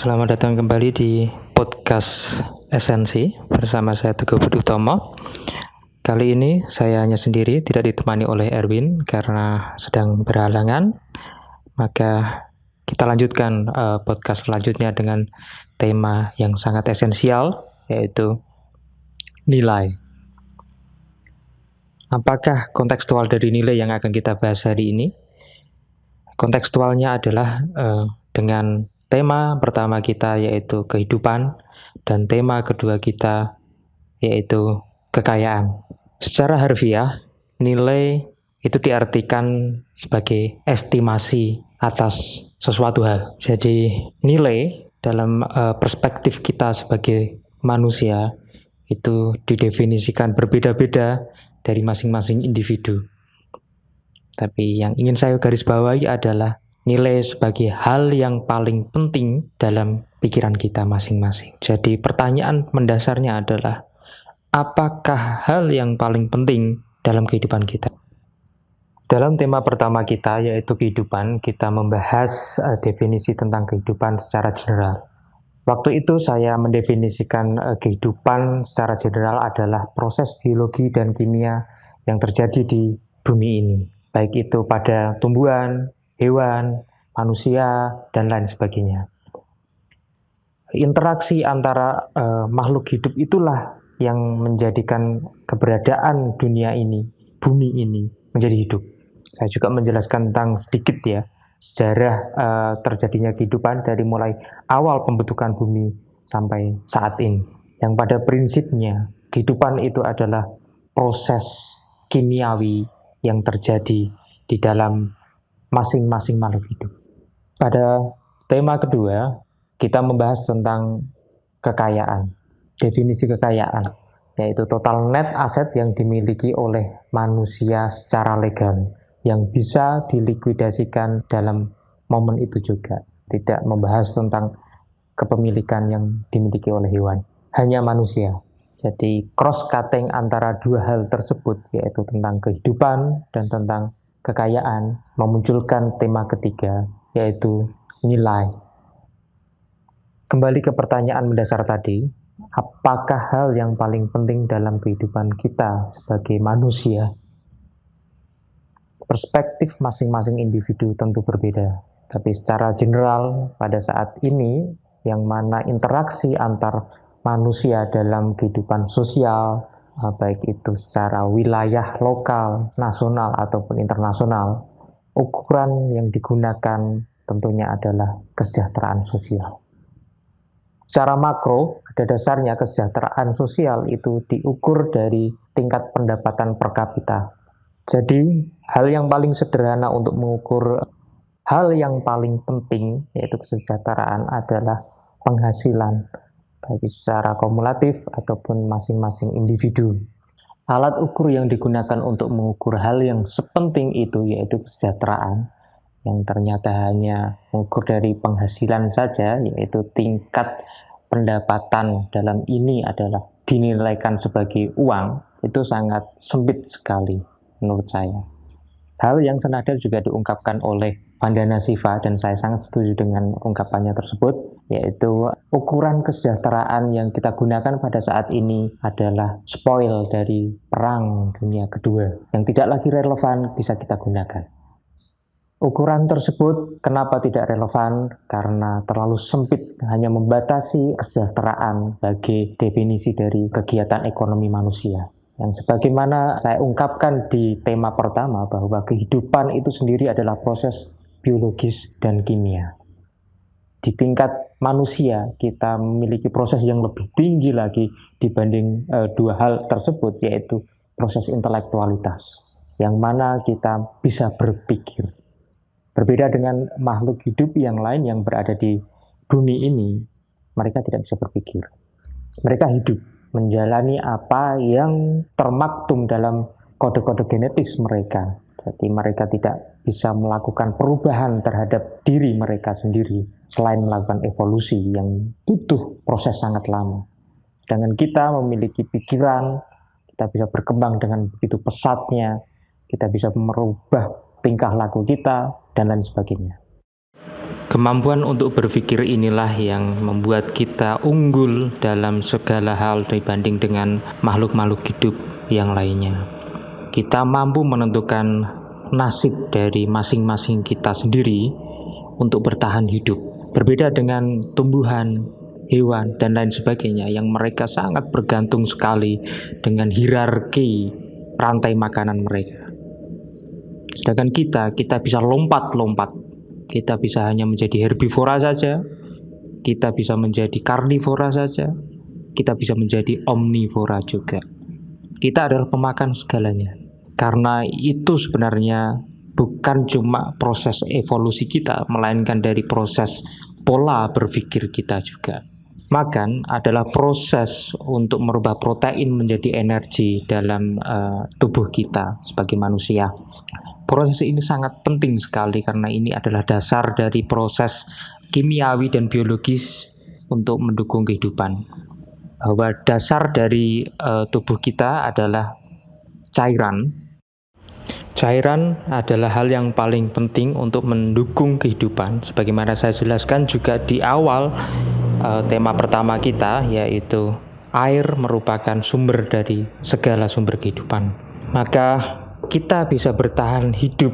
Selamat datang kembali di podcast Esensi bersama saya Teguh Budi Utomo. Kali ini saya hanya sendiri, tidak ditemani oleh Erwin karena sedang berhalangan. Maka kita lanjutkan podcast selanjutnya dengan tema yang sangat esensial, yaitu nilai. Apakah kontekstual dari nilai yang akan kita bahas hari ini? Kontekstualnya adalah dengan tema pertama kita yaitu kehidupan dan tema kedua kita yaitu kekayaan. Secara harfiah, nilai itu diartikan sebagai estimasi atas sesuatu hal. Jadi nilai dalam perspektif kita sebagai manusia itu didefinisikan berbeda-beda dari masing-masing individu. Tapi yang ingin saya garis bawahi adalah nilai sebagai hal yang paling penting dalam pikiran kita masing-masing. Jadi pertanyaan mendasarnya adalah, apakah hal yang paling penting dalam kehidupan kita? Dalam tema pertama kita yaitu kehidupan, kita membahas definisi tentang kehidupan secara general. Waktu itu saya mendefinisikan kehidupan secara general adalah proses biologi dan kimia yang terjadi di bumi ini. Baik itu pada tumbuhan, hewan, manusia, dan lain sebagainya. Interaksi antara makhluk hidup itulah yang menjadikan keberadaan dunia ini, bumi ini, menjadi hidup. Saya juga menjelaskan tentang sedikit ya, sejarah terjadinya kehidupan dari mulai awal pembentukan bumi sampai saat ini. Yang pada prinsipnya, kehidupan itu adalah proses kimiawi yang terjadi di dalam masing-masing makhluk hidup. Pada tema kedua, kita membahas tentang kekayaan, definisi kekayaan, yaitu total net aset yang dimiliki oleh manusia secara legal, yang bisa dilikuidasikan dalam momen itu juga. Tidak membahas tentang kepemilikan yang dimiliki oleh hewan, hanya manusia. Jadi cross-cutting antara dua hal tersebut, yaitu tentang kehidupan dan tentang kekayaan, memunculkan tema ketiga, yaitu nilai. Kembali ke pertanyaan mendasar tadi, apakah hal yang paling penting dalam kehidupan kita sebagai manusia? Perspektif masing-masing individu tentu berbeda, tapi secara general pada saat ini, yang mana interaksi antar manusia dalam kehidupan sosial, baik itu secara wilayah lokal, nasional ataupun internasional, ukuran yang digunakan tentunya adalah kesejahteraan sosial. Secara makro, pada dasarnya kesejahteraan sosial itu diukur dari tingkat pendapatan per kapita. Jadi, hal yang paling sederhana untuk mengukur hal yang paling penting, yaitu kesejahteraan, adalah penghasilan, baik secara kumulatif ataupun masing-masing individu. Alat ukur yang digunakan untuk mengukur hal yang sepenting itu yaitu kesejahteraan, yang ternyata hanya mengukur dari penghasilan saja, yaitu tingkat pendapatan dalam ini adalah dinilaikan sebagai uang, itu sangat sempit sekali menurut saya. Hal yang senada juga diungkapkan oleh Vandana Shiva dan saya sangat setuju dengan ungkapannya tersebut, yaitu ukuran kesejahteraan yang kita gunakan pada saat ini adalah spoil dari Perang Dunia Kedua yang tidak lagi relevan bisa kita gunakan. Ukuran tersebut kenapa tidak relevan? Karena terlalu sempit, hanya membatasi kesejahteraan sebagai definisi dari kegiatan ekonomi manusia. Yang sebagaimana saya ungkapkan di tema pertama, bahwa kehidupan itu sendiri adalah proses biologis dan kimia. Di tingkat manusia, kita memiliki proses yang lebih tinggi lagi dibanding dua hal tersebut, yaitu proses intelektualitas, yang mana kita bisa berpikir. Berbeda dengan makhluk hidup yang lain yang berada di bumi ini, mereka tidak bisa berpikir. Mereka hidup, menjalani apa yang termaktum dalam kode-kode genetis mereka. Jadi mereka tidak bisa melakukan perubahan terhadap diri mereka sendiri selain melakukan evolusi yang butuh proses sangat lama. Sedangkan kita memiliki pikiran, kita bisa berkembang dengan begitu pesatnya, kita bisa merubah tingkah laku kita, dan lain sebagainya. Kemampuan untuk berpikir inilah yang membuat kita unggul dalam segala hal dibanding dengan makhluk-makhluk hidup yang lainnya. Kita mampu menentukan nasib dari masing-masing kita sendiri untuk bertahan hidup. Berbeda dengan tumbuhan, hewan, dan lain sebagainya yang mereka sangat bergantung sekali dengan hierarki rantai makanan mereka. Sedangkan kita bisa lompat-lompat. Kita bisa hanya menjadi herbivora saja, kita bisa menjadi karnivora saja, kita bisa menjadi omnivora juga. Kita adalah pemakan segalanya. Karena itu sebenarnya bukan cuma proses evolusi kita, melainkan dari proses pola berpikir kita juga. Makan adalah proses untuk merubah protein menjadi energi dalam tubuh kita sebagai manusia. Proses ini sangat penting sekali karena ini adalah dasar dari proses kimiawi dan biologis untuk mendukung kehidupan. Bahwa dasar dari tubuh kita adalah cairan. Cairan adalah hal yang paling penting untuk mendukung kehidupan. Sebagaimana saya jelaskan juga di awal tema pertama kita, yaitu air merupakan sumber dari segala sumber kehidupan. Maka kita bisa bertahan hidup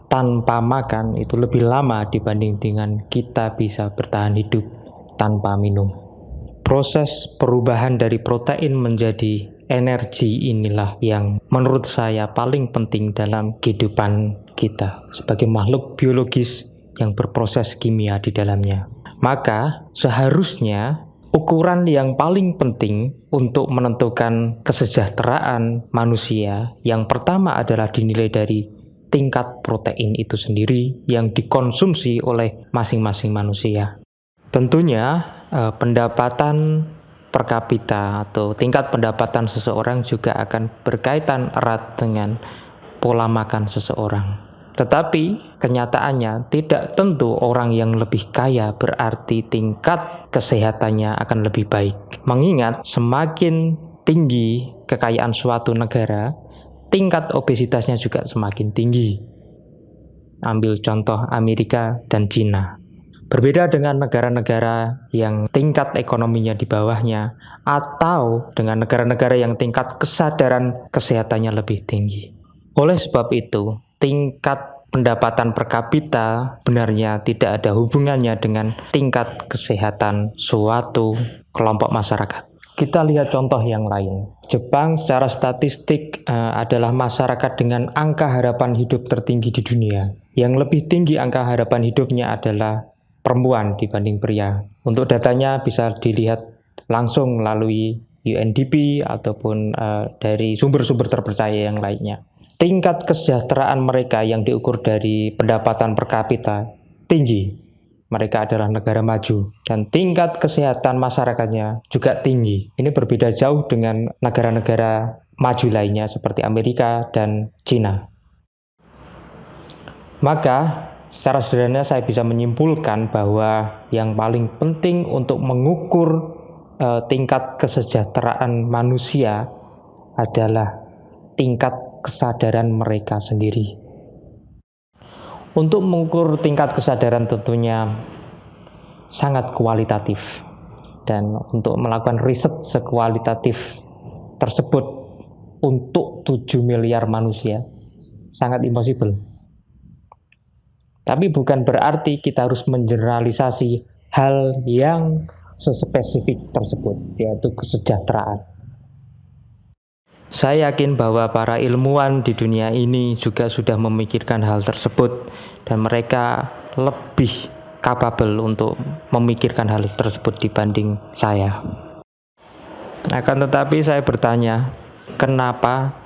tanpa makan itu lebih lama dibanding dengan kita bisa bertahan hidup tanpa minum. Proses perubahan dari protein menjadi energi inilah yang menurut saya paling penting dalam kehidupan kita sebagai makhluk biologis yang berproses kimia di dalamnya. Maka seharusnya ukuran yang paling penting untuk menentukan kesejahteraan manusia yang pertama adalah dinilai dari tingkat protein itu sendiri yang dikonsumsi oleh masing-masing manusia. Tentunya pendapatan per kapita atau tingkat pendapatan seseorang juga akan berkaitan erat dengan pola makan seseorang. Tetapi kenyataannya tidak tentu orang yang lebih kaya berarti tingkat kesehatannya akan lebih baik. Mengingat semakin tinggi kekayaan suatu negara, tingkat obesitasnya juga semakin tinggi. Ambil contoh Amerika dan Cina. Berbeda dengan negara-negara yang tingkat ekonominya di bawahnya atau dengan negara-negara yang tingkat kesadaran kesehatannya lebih tinggi. Oleh sebab itu, tingkat pendapatan per kapita benarnya tidak ada hubungannya dengan tingkat kesehatan suatu kelompok masyarakat. Kita lihat contoh yang lain. Jepang secara statistik adalah masyarakat dengan angka harapan hidup tertinggi di dunia. Yang lebih tinggi angka harapan hidupnya adalah perempuan dibanding pria. Untuk datanya bisa dilihat langsung melalui UNDP ataupun dari sumber-sumber terpercaya yang lainnya. Tingkat kesejahteraan mereka yang diukur dari pendapatan per kapita tinggi. Mereka adalah negara maju dan tingkat kesehatan masyarakatnya juga tinggi. Ini berbeda jauh dengan negara-negara maju lainnya seperti Amerika dan Cina. Maka secara sederhana saya bisa menyimpulkan bahwa yang paling penting untuk mengukur tingkat kesejahteraan manusia adalah tingkat kesadaran mereka sendiri. Untuk mengukur tingkat kesadaran tentunya sangat kualitatif, dan untuk melakukan riset sekualitatif tersebut untuk 7 miliar manusia sangat impossible. Tapi bukan berarti kita harus mengeneralisasi hal yang sespesifik tersebut, yaitu kesejahteraan. Saya yakin bahwa para ilmuwan di dunia ini juga sudah memikirkan hal tersebut dan mereka lebih capable untuk memikirkan hal tersebut dibanding saya. Akan tetapi saya bertanya, kenapa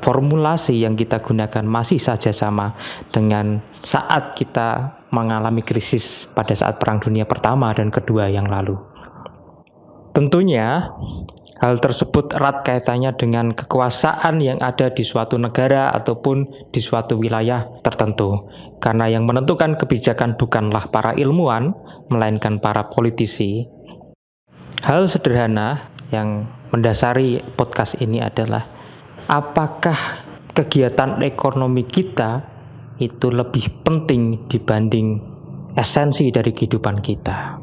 formulasi yang kita gunakan masih saja sama dengan saat kita mengalami krisis pada saat Perang Dunia Pertama dan Kedua yang lalu? Tentunya hal tersebut erat kaitannya dengan kekuasaan yang ada di suatu negara ataupun di suatu wilayah tertentu. Karena yang menentukan kebijakan bukanlah para ilmuwan, melainkan para politisi. Hal sederhana yang mendasari podcast ini adalah, apakah kegiatan ekonomi kita itu lebih penting dibanding esensi dari kehidupan kita.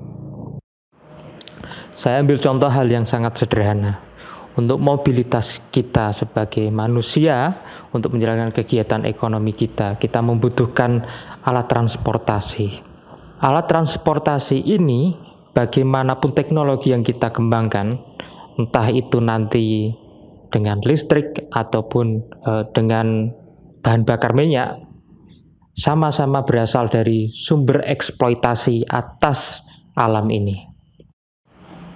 Saya ambil contoh hal yang sangat sederhana. Untuk mobilitas kita sebagai manusia, untuk menjalankan kegiatan ekonomi kita membutuhkan alat transportasi. Alat transportasi ini, bagaimanapun teknologi yang kita kembangkan, entah itu nanti dengan listrik ataupun dengan bahan bakar minyak, sama-sama berasal dari sumber eksploitasi atas alam ini.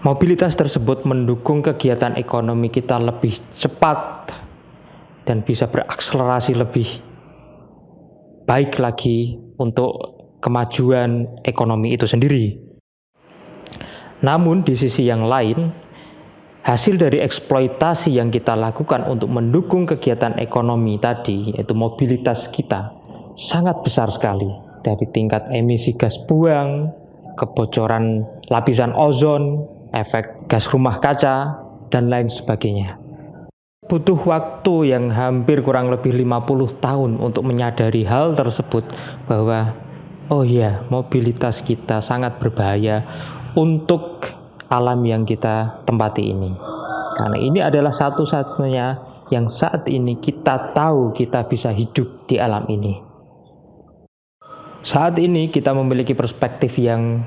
Mobilitas tersebut mendukung kegiatan ekonomi kita lebih cepat dan bisa berakselerasi lebih baik lagi untuk kemajuan ekonomi itu sendiri. Namun di sisi yang lain, hasil dari eksploitasi yang kita lakukan untuk mendukung kegiatan ekonomi tadi, yaitu mobilitas kita, sangat besar sekali. Dari tingkat emisi gas buang, kebocoran lapisan ozon, efek gas rumah kaca, dan lain sebagainya. Butuh waktu yang hampir kurang lebih 50 tahun untuk menyadari hal tersebut, bahwa oh iya, mobilitas kita sangat berbahaya untuk alam yang kita tempati ini. Karena ini adalah satu-satunya yang saat ini kita tahu kita bisa hidup di alam ini. Saat ini kita memiliki perspektif yang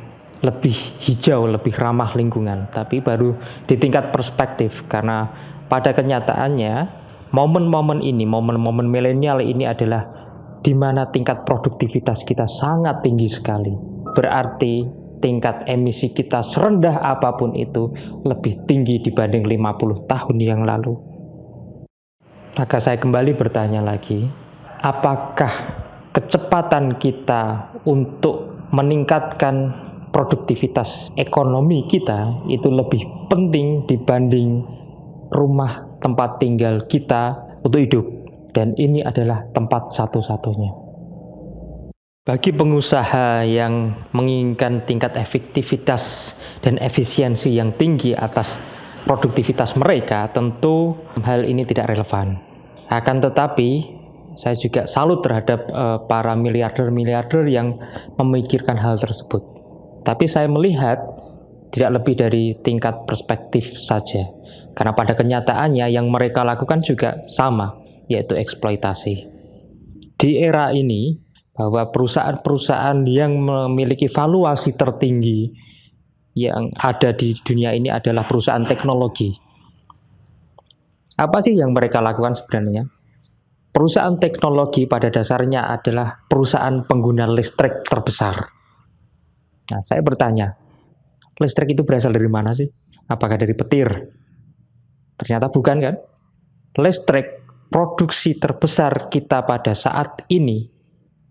lebih hijau, lebih ramah lingkungan, tapi baru di tingkat perspektif, karena pada kenyataannya momen-momen ini, momen-momen milenial ini adalah di mana tingkat produktivitas kita sangat tinggi sekali. Berarti tingkat emisi kita serendah apapun itu lebih tinggi dibanding 50 tahun yang lalu. Maka saya kembali bertanya lagi, apakah kecepatan kita untuk meningkatkan produktivitas ekonomi kita itu lebih penting dibanding rumah tempat tinggal kita untuk hidup? Dan ini adalah tempat satu-satunya. Bagi pengusaha yang menginginkan tingkat efektivitas dan efisiensi yang tinggi atas produktivitas mereka, tentu hal ini tidak relevan. Akan tetapi, saya juga salut terhadap para miliarder-miliarder yang memikirkan hal tersebut. Tapi saya melihat tidak lebih dari tingkat perspektif saja. Karena pada kenyataannya yang mereka lakukan juga sama, yaitu eksploitasi. Di era ini, bahwa perusahaan-perusahaan yang memiliki valuasi tertinggi yang ada di dunia ini adalah perusahaan teknologi. Apa sih yang mereka lakukan sebenarnya? Perusahaan teknologi pada dasarnya adalah perusahaan pengguna listrik terbesar. Nah, saya bertanya, listrik itu berasal dari mana sih? Apakah dari petir? Ternyata bukan, kan? Listrik, produksi terbesar kita pada saat ini,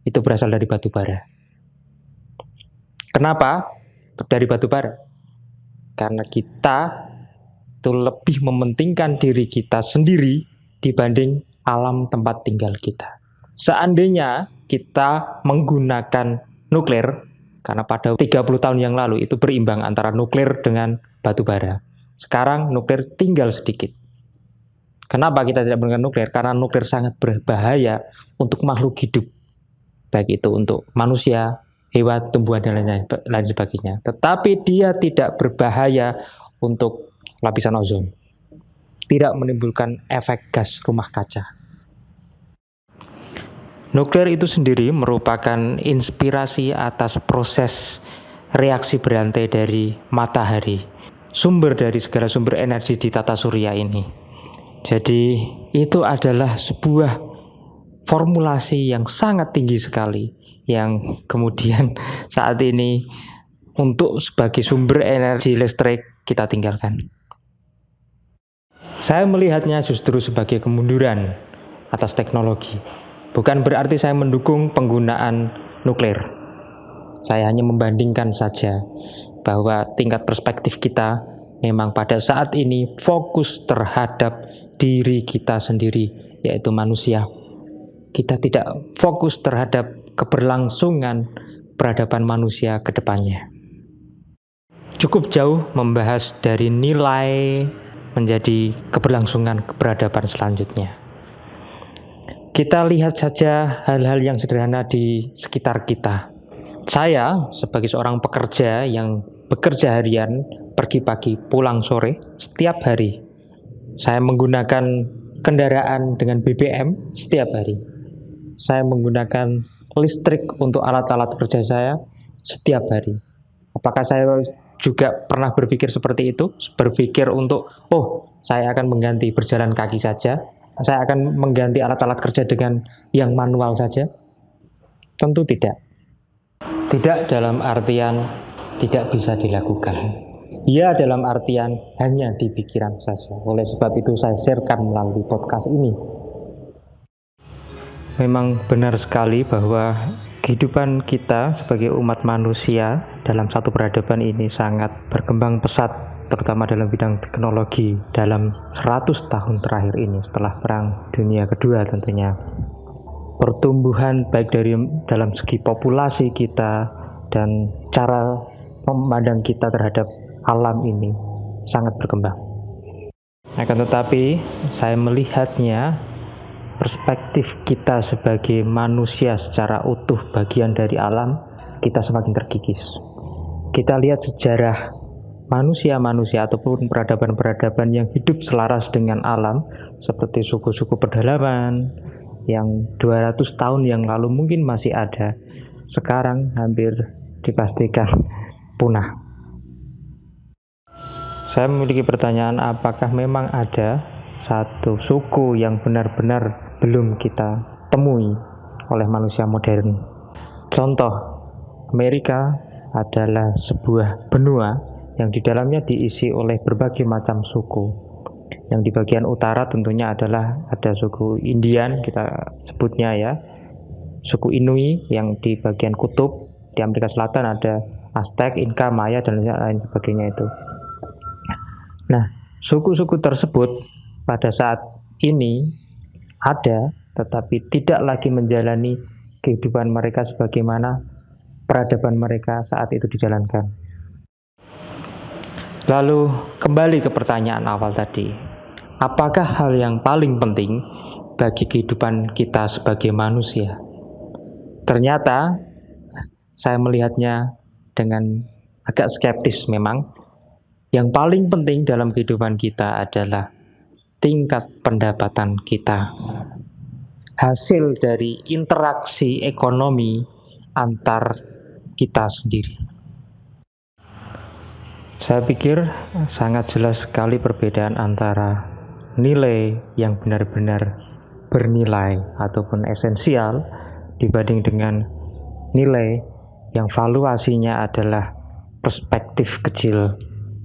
itu berasal dari batu bara. Kenapa dari batu bara? Karena kita itu lebih mementingkan diri kita sendiri dibanding alam tempat tinggal kita. Seandainya kita menggunakan nuklir, karena pada 30 tahun yang lalu itu berimbang antara nuklir dengan batu bara. Sekarang nuklir tinggal sedikit. Kenapa kita tidak menggunakan nuklir? Karena nuklir sangat berbahaya untuk makhluk hidup. Baik itu untuk manusia, hewan, tumbuhan, dan lain sebagainya. Tetapi dia tidak berbahaya untuk lapisan ozon. Tidak menimbulkan efek gas rumah kaca. Nuklir itu sendiri merupakan inspirasi atas proses reaksi berantai dari matahari, sumber dari segala sumber energi di tata surya ini. Jadi itu adalah sebuah formulasi yang sangat tinggi sekali, yang kemudian saat ini untuk sebagai sumber energi listrik kita tinggalkan. Saya melihatnya justru sebagai kemunduran atas teknologi. Bukan berarti saya mendukung penggunaan nuklir. Saya hanya membandingkan saja bahwa tingkat perspektif kita memang pada saat ini fokus terhadap diri kita sendiri, yaitu manusia. Kita tidak fokus terhadap keberlangsungan peradaban manusia ke depannya. Cukup jauh membahas dari nilai menjadi keberlangsungan peradaban selanjutnya. Kita lihat saja hal-hal yang sederhana di sekitar kita. Saya sebagai seorang pekerja yang bekerja harian, pergi pagi, pulang sore, setiap hari saya menggunakan kendaraan dengan BBM setiap hari. Saya menggunakan listrik untuk alat-alat kerja saya setiap hari. Apakah saya juga pernah berpikir seperti itu? Berpikir untuk, saya akan mengganti berjalan kaki saja. Saya akan mengganti alat-alat kerja dengan yang manual saja? Tentu tidak. Tidak dalam artian tidak bisa dilakukan. Ya dalam artian hanya di pikiran saja. Oleh sebab itu saya sharekan melalui podcast ini. Memang benar sekali bahwa kehidupan kita sebagai umat manusia dalam satu peradaban ini sangat berkembang pesat, terutama dalam bidang teknologi dalam 100 tahun terakhir ini setelah Perang Dunia Kedua tentunya. Pertumbuhan baik dari dalam segi populasi kita dan cara memandang kita terhadap alam ini sangat berkembang. Akan tetapi saya melihatnya perspektif kita sebagai manusia secara utuh bagian dari alam kita semakin terkikis. Kita lihat sejarah manusia-manusia ataupun peradaban-peradaban yang hidup selaras dengan alam seperti suku-suku pedalaman yang 200 tahun yang lalu mungkin masih ada, sekarang hampir dipastikan punah. Saya memiliki pertanyaan, apakah memang ada satu suku yang benar-benar belum kita temui oleh manusia modern? Contoh, Amerika adalah sebuah benua yang di dalamnya diisi oleh berbagai macam suku. Yang di bagian utara tentunya adalah ada suku Indian, kita sebutnya ya, suku Inuit. Yang di bagian kutub di Amerika Selatan ada Aztec, Inca, Maya, dan lain sebagainya itu. Nah, suku-suku tersebut pada saat ini ada, tetapi tidak lagi menjalani kehidupan mereka sebagaimana peradaban mereka saat itu dijalankan. Lalu kembali ke pertanyaan awal tadi, apakah hal yang paling penting bagi kehidupan kita sebagai manusia? Ternyata saya melihatnya dengan agak skeptis memang. Yang paling penting dalam kehidupan kita adalah tingkat pendapatan kita. Hasil dari interaksi ekonomi antar kita sendiri. Saya pikir sangat jelas sekali perbedaan antara nilai yang benar-benar bernilai ataupun esensial dibanding dengan nilai yang valuasinya adalah perspektif kecil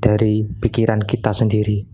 dari pikiran kita sendiri.